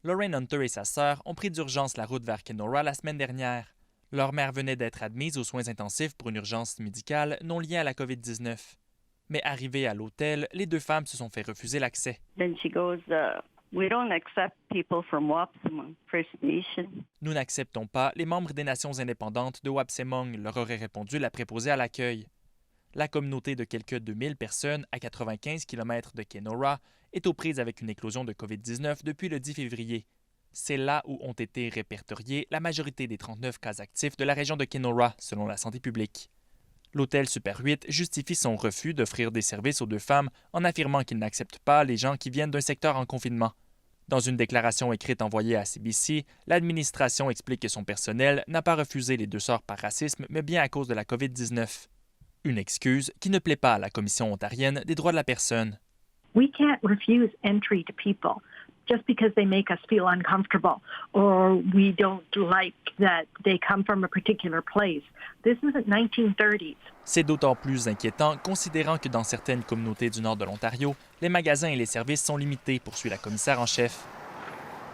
Lauren Hunter et sa sœur ont pris d'urgence la route vers Kenora la semaine dernière. Leur mère venait d'être admise aux soins intensifs pour une urgence médicale non liée à la COVID-19. Mais arrivées à l'hôtel, les deux femmes se sont fait refuser l'accès. We don't accept people from Wapsimung First Nation. Nous n'acceptons pas les membres des nations indépendantes de Wapsemong, leur aurait répondu la préposée à l'accueil. La communauté de quelques 2000 personnes à 95 km de Kenora est aux prises avec une éclosion de COVID-19 depuis le 10 février. C'est là où ont été répertoriés la majorité des 39 cas actifs de la région de Kenora, selon la santé publique. L'hôtel Super 8 justifie son refus d'offrir des services aux deux femmes en affirmant qu'il n'accepte pas les gens qui viennent d'un secteur en confinement. Dans une déclaration écrite envoyée à CBC, l'administration explique que son personnel n'a pas refusé les deux sœurs par racisme, mais bien à cause de la COVID-19. Une excuse qui ne plaît pas à la Commission ontarienne des droits de la personne. We can't refuse entry to people just because they make us feel uncomfortable or we don't like that they come from a particular place. This isn't 1930s. C'est d'autant plus inquiétant considérant que dans certaines communautés du nord de l'Ontario, les magasins et les services sont limités, poursuit la commissaire en chef.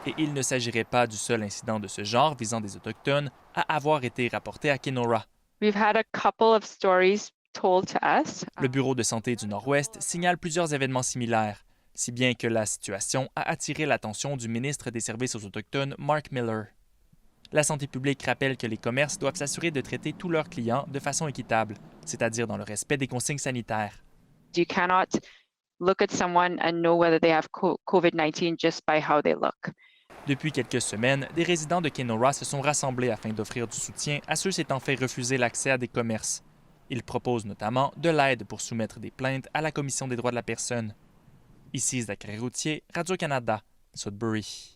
Et il ne s'agirait pas du seul incident de ce genre visant des Autochtones à avoir été rapporté à Kenora. We've had a couple of stories told to us. Le Bureau de santé du Nord-Ouest signale plusieurs événements similaires, si bien que la situation a attiré l'attention du ministre des Services aux Autochtones, Mark Miller. La santé publique rappelle que les commerces doivent s'assurer de traiter tous leurs clients de façon équitable, c'est-à-dire dans le respect des consignes sanitaires. You cannot look at someone and know whether they have COVID-19 just by how they look. Depuis quelques semaines, des résidents de Kenora se sont rassemblés afin d'offrir du soutien à ceux s'étant fait refuser l'accès à des commerces. Ils proposent notamment de l'aide pour soumettre des plaintes à la Commission des droits de la personne. Ici Zachary Routier, Radio-Canada, Sudbury.